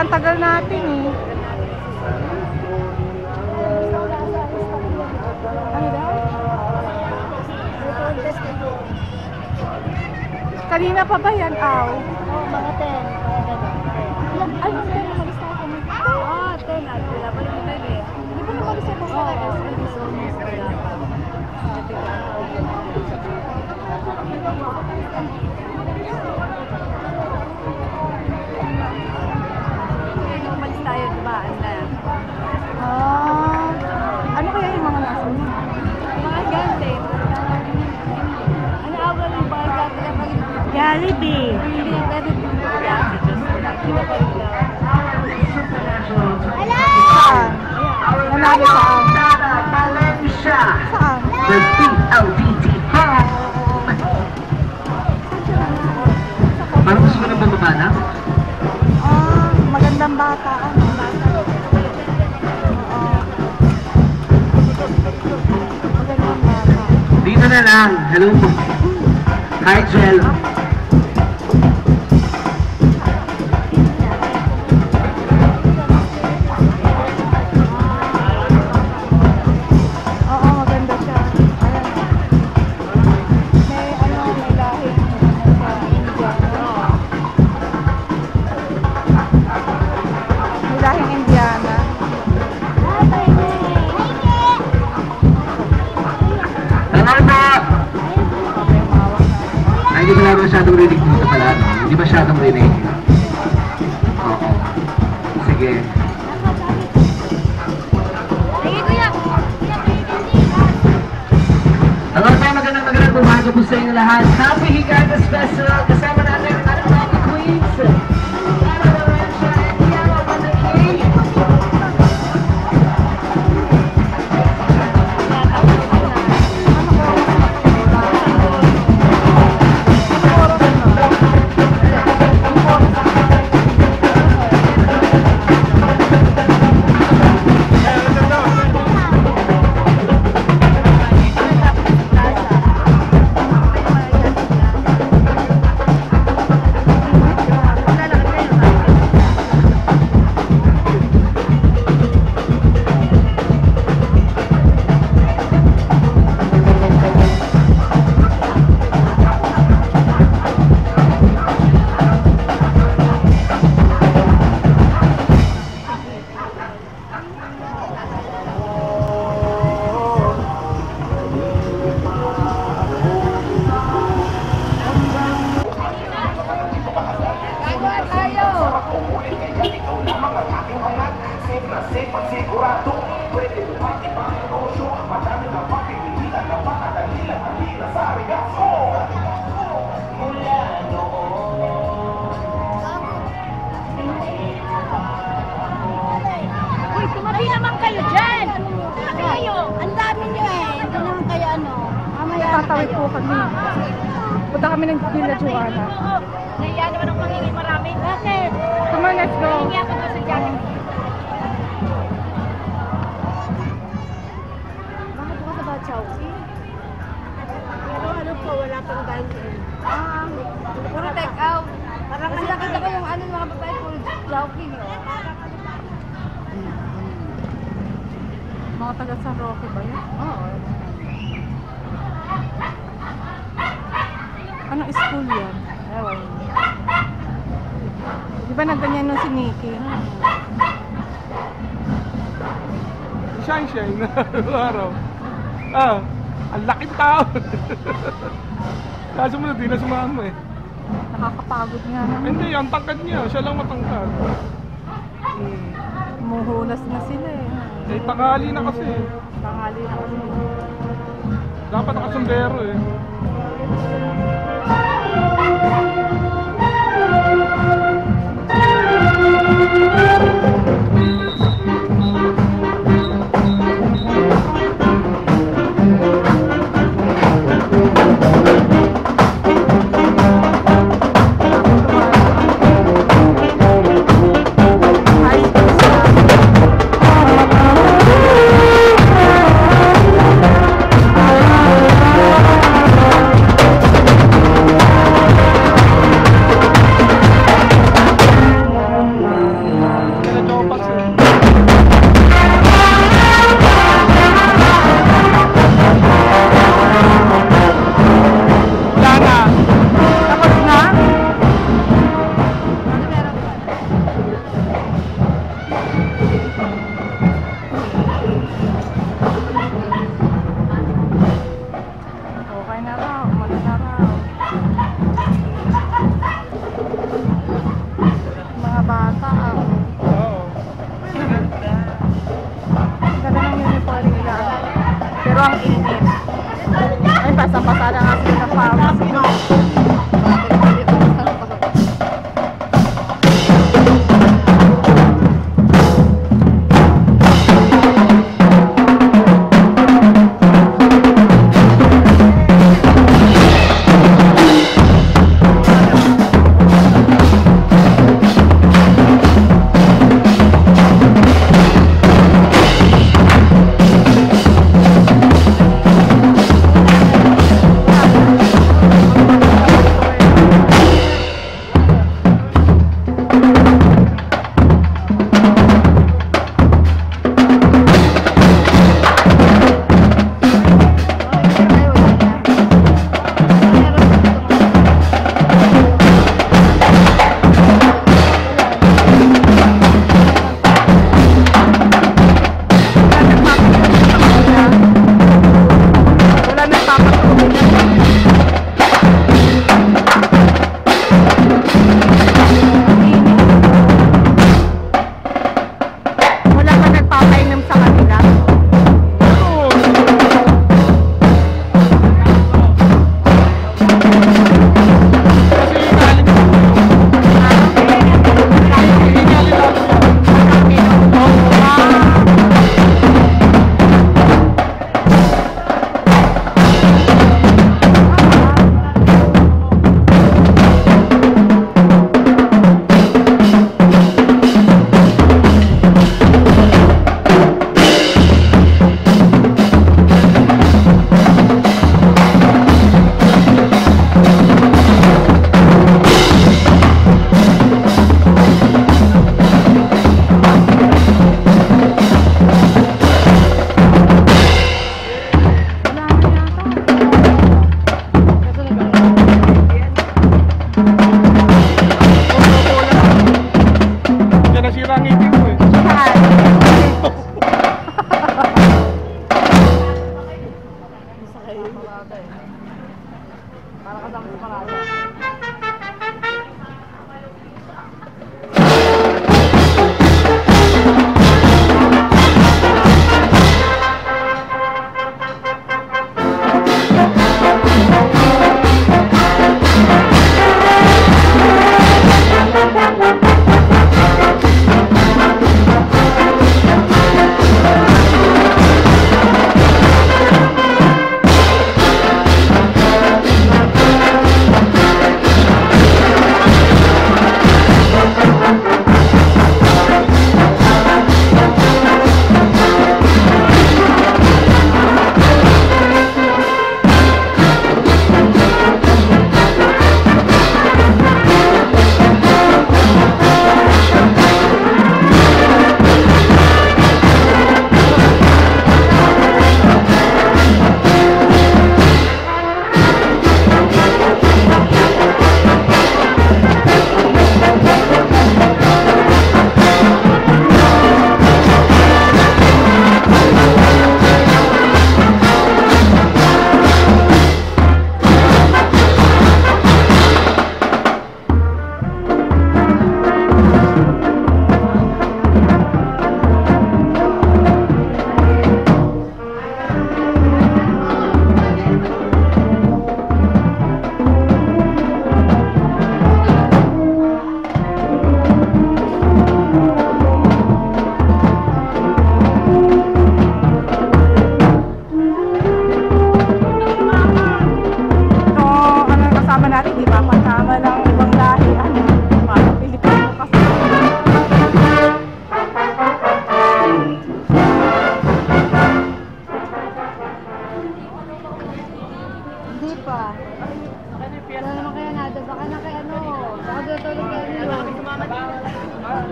ang tagal natin eh. Ano daw? Kanina pa ba yan, Aw? Oo, mga 10. Ay, mga 10 umalis na ako. Ah, 10. Wala pa naman 10 eh. Di ba umalis ako sa Umalis tayo, diba? Ano kaya yung mga nasa mo? Mga gante. Ano awal yung mga gante na pag Jollibee. hindi yung gante yung gante. Diba pa rin lang? Saan? Nanalo saan? Saan? The PLDT home. Parang gusto mo nang bumaba na? Magandang bata. Ano? Magandang bata. Dito na lang. Hello po. Hi, Jel. Oo, maganda siya. Ayan. May lahing sa India. May lahing Indiana. Hello po. Ay, hindi pala masyadong rinig dito pala. No? Hindi masyadong rinig. Oo. Sige. Hello po, magandang umaga po sa inyo lahat. Happy Higata Festival. Kasama natin ang ating mga queens. Ana Lorenza and Diana Manaki. Uy, tumabi naman kayo dyan! Tumabi kayo! Ang dami nyo eh. Ito naman kayo ano. Mamaya na Tatawid kayo. po kami. Punta kami ng Villa Juana. Nahiya naman ang pangingin marami. Bakit? Come on, let's go. Nahiya ko sa Jollibee. Bakit bukas sa Bachaw? Ano po, wala pang dine-in. Puro take out. Parang nakita ko yung ano mga babae, puro jogging. Mga taga San Roque ba yun? Oo. Anong school yan? Ewan. Di ba nagganyan nung si Nikki? Shine na araw. Ang laking tao. Kaso mo na, di na sumama eh. Nakakapagod nga naman. Hindi, ang tangkad niya. Siya lang matangkad. Muhulas na sila eh. Eh, tanghali na kasi. Tanghali na kasi. Dapat nakasumbero eh.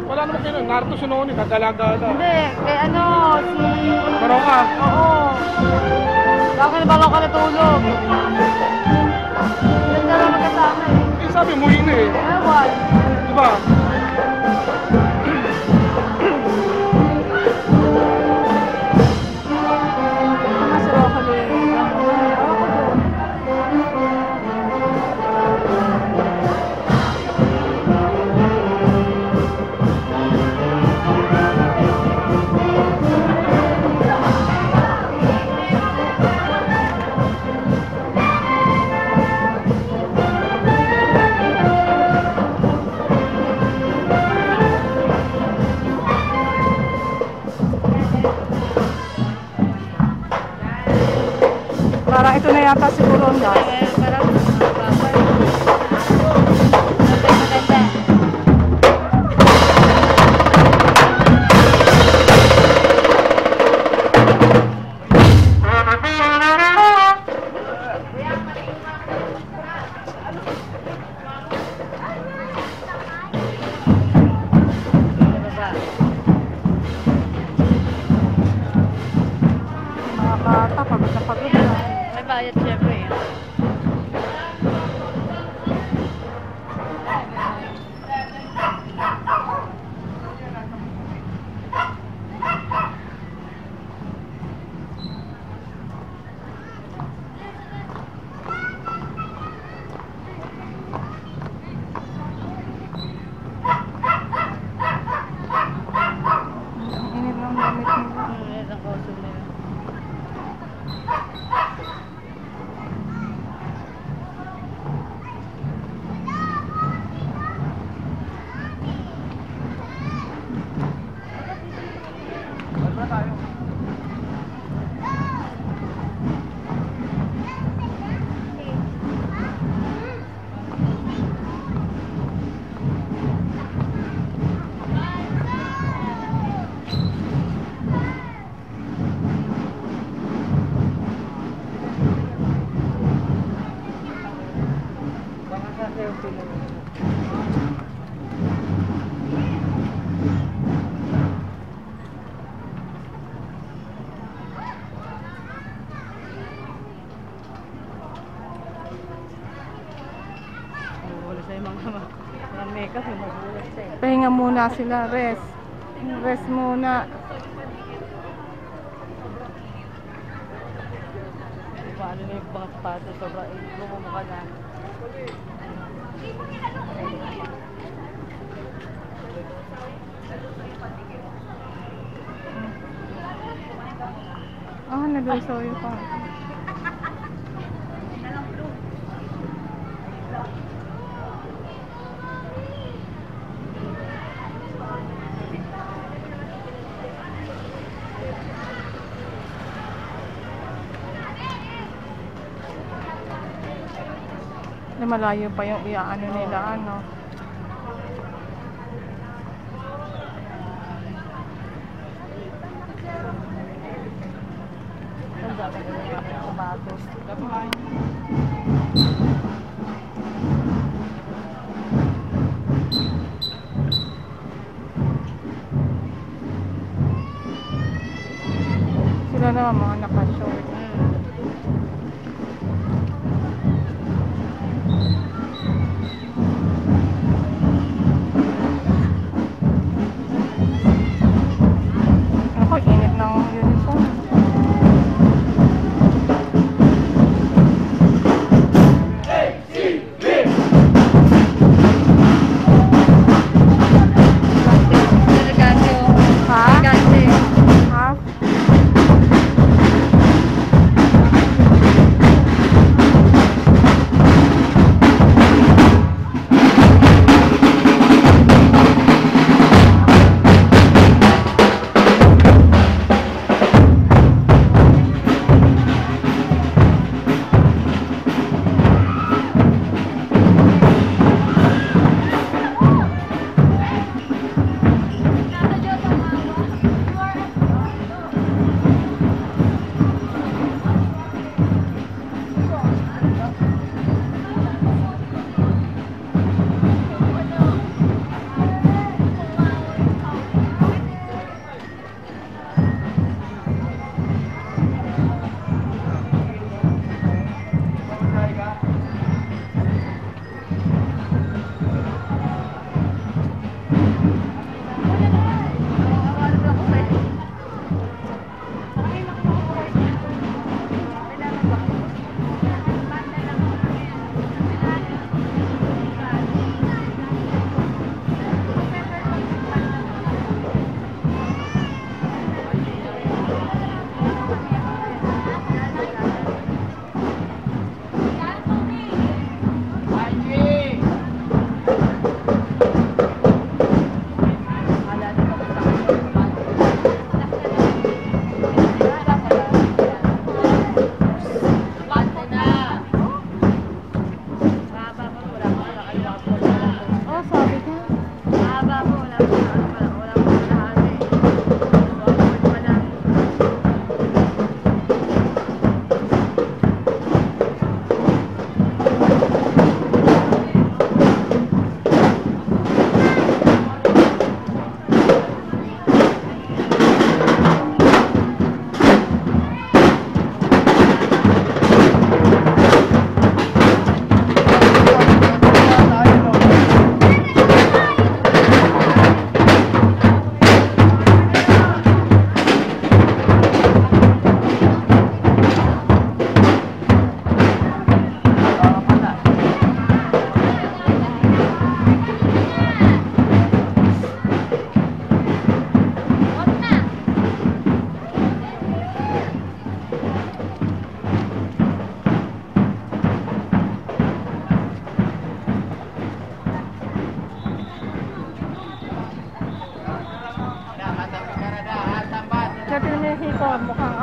Wala naman kayo, narito si Noni, nagala-gala. Hindi, kay ano, si... Maroka. Oo. Bakit ba ka natulog? Ganda lang magkasama eh. Eh, sabi mo yun eh. Ewan. Diba? Mas Rockaway. yata siguro ang gas. Parang bawal. Maganda. Mga bata, pagod na pagod na. May bayad syempre. Ang init ng damit nila. Yan ang costume nila. Wala sa'yo mga makeup yung magulat sa'yo. Pahinga muna sila, rest. Rest muna. Paano na yung mga sapatos, sobrang lumumukha na. Ah, nag-soyo pa. Malayo pa yung iaano nila, ano. Ang dapat na yung sapatos. Sila naman mga naka-short. Ako, init ng uniform.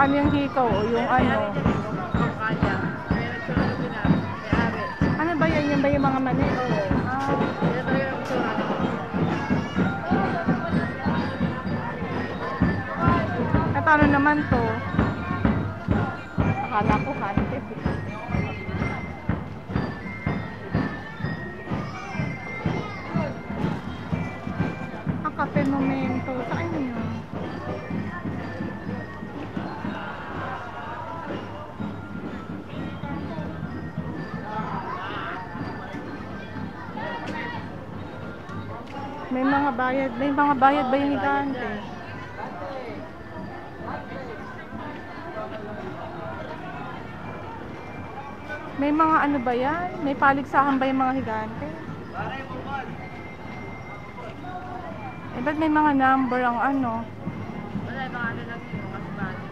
Magkano yung hikaw o yung ano? Kaya. Kaya nagsunod din na. Kaya ari. Ano ba yan? Yan ba yung mga mani? Ah, Kaya tayo yung sunod. at ano naman to? Akala ko handed. Ang kape momento. Saan yun? May mga bayad ba yung higante? May mga ano ba yan? May paligsahan ba yung mga higante? Eh, ba't may mga number ang ano? Wala, yung mga ano lang yun. Mga kasbali.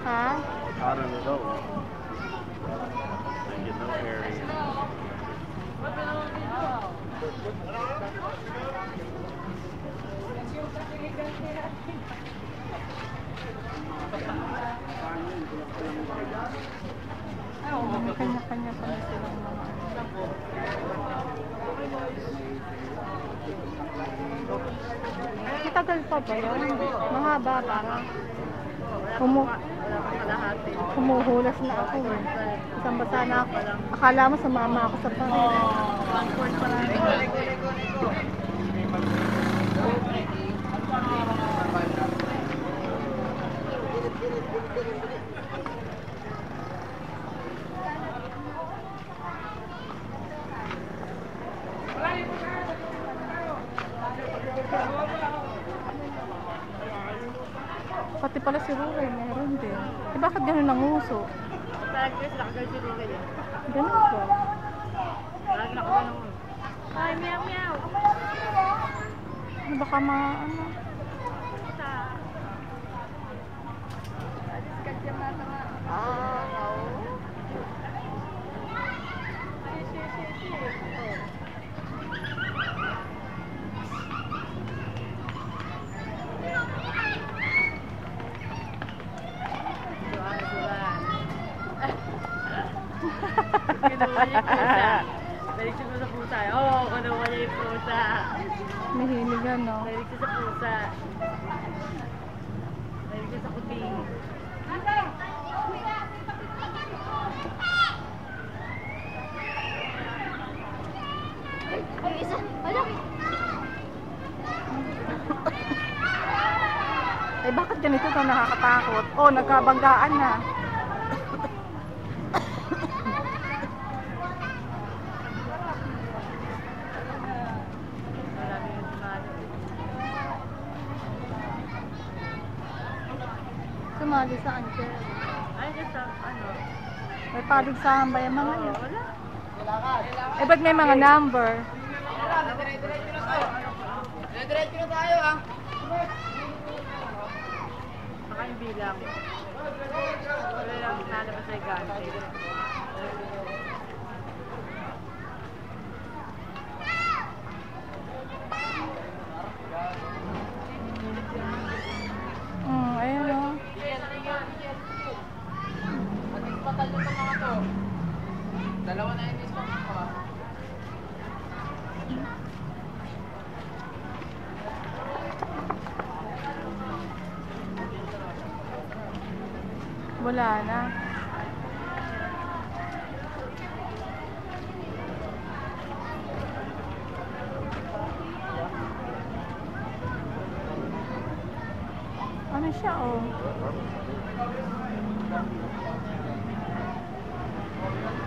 Ha? Hot on the door. They get no area. May kanya-kanya pa silang mga Itagal pa ba yun? Mahaba parang Wala pang kalahati. humuhulas na ako eh. Isang basa na ako. Akala mo sumama ako sa parin. One-fourth pa lang. Pati pala si Ruray, meron din. Eh bakit ganun ang uso? Talagang guys, nakagal si Rugal eh. Ganun ba? Talagang nakagal ng ulo. Ay, meow meow! Ano baka mga ano? Kinuha niya yung pusa. Balik siya sa pusa. Oo, kinuha niya yung pusa. Mahilig ano? Balik siya sa pusa. Balik siya sa kuting. Ay, isa. Wala. Eh bakit ganito to nakakatakot? Oh, nagkabanggaan na. Marami yung sumali. Sumali saan ka? Ay, kasi ano? May paligsahan ba yung mga yun? Wala. Eh ba't may mga number? Diretso na tayo ah. Baka yung bilang. Wala lang nalabas sa gante. Ayun o. Dalawa na yung misto ko. Wala na. Ano siya oh?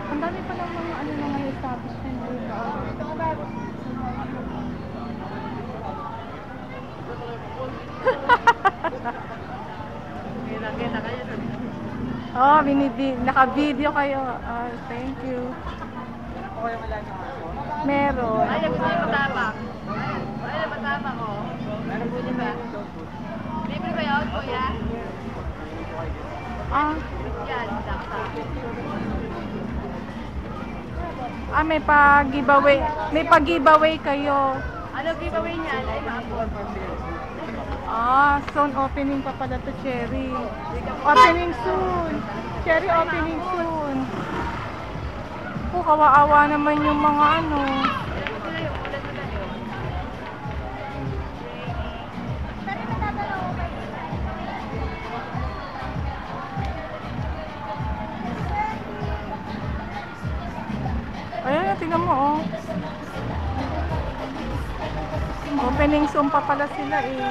Ang dami pa lang mga ano na mga establishment dito. Kaya kayo sa Oh, naka-video kayo. Thank you. Meron. ay, gusto niyo matapang. Ay, matapang ko. Meron po niyo ba? Libre ba yun, kuya? Ah, Yan, sakta. Ah, may pag-giveaway. May pag-giveaway kayo. Ano giveaway niya? Ay, maapon. Ah, soon opening pa pala to, Cherry. Opening soon. Cherry opening soon. Oh, kawawa naman yung mga ano. Ayan, tingnan mo, oh. Opening soon pa pala sila, eh.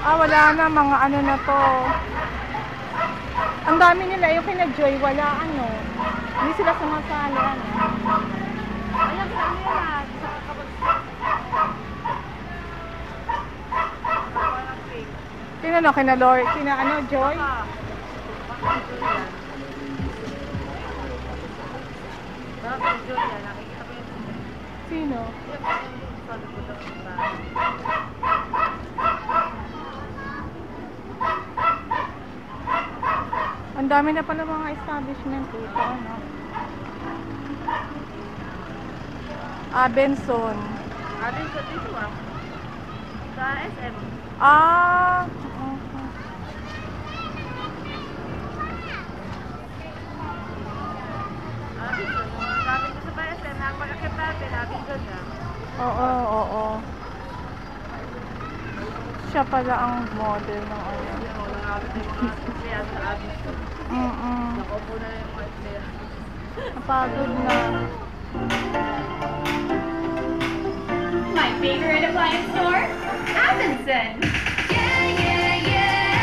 Ah, wala na, mga ano na to. Ang dami nila, yung kina Joy, wala ano. Hindi sila sumasali, ano. Ayan, saan nila? Sino no, kina Lord, kina ano, Joy? Bakit Julia? Nakikita ko yung Sino? Ang dami na pala mga establishment dito, ano. Benson. Atin sa dito ah. Sa SM. Ah, okay. Atin sa sabi ko sa SM, nakapag-akit natin, atin doon na. Oo, oo. Siya pala ang model ng ano. Kaya sa atin to. Nakaupo na yung mga player. Napagod na. My favorite appliance store, Avenson. Yeah, yeah, yeah.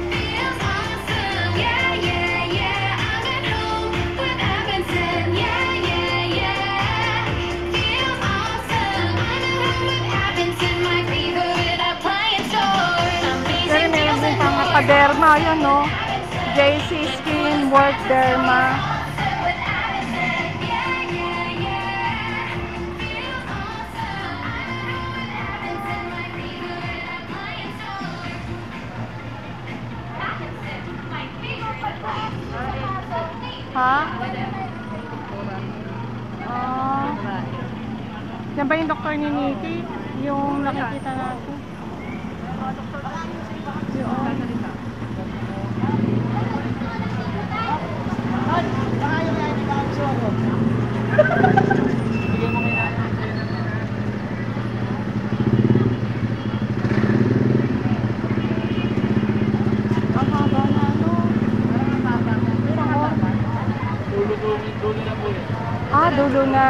Feels awesome. Yeah, yeah, yeah. I'm at home with Avenson. Yeah, yeah, yeah. Feels awesome. I'm at home with Avenson, my favorite appliance store. Pero Amazing meron deals din and pang more. pa-derma, yun, no? JC Skin Work Derma. With Avenson. Yeah, yeah, yeah. Feels awesome. I'm at home with Avenson, my favorite appliance store. Avenson, my favorite appliance store. Ha? Ah. Yan ba yung doktor ni Nikki? Yung nakikita natin? Yun. Ang haba na, ano? Dulo na po eh. Ah, dulo na.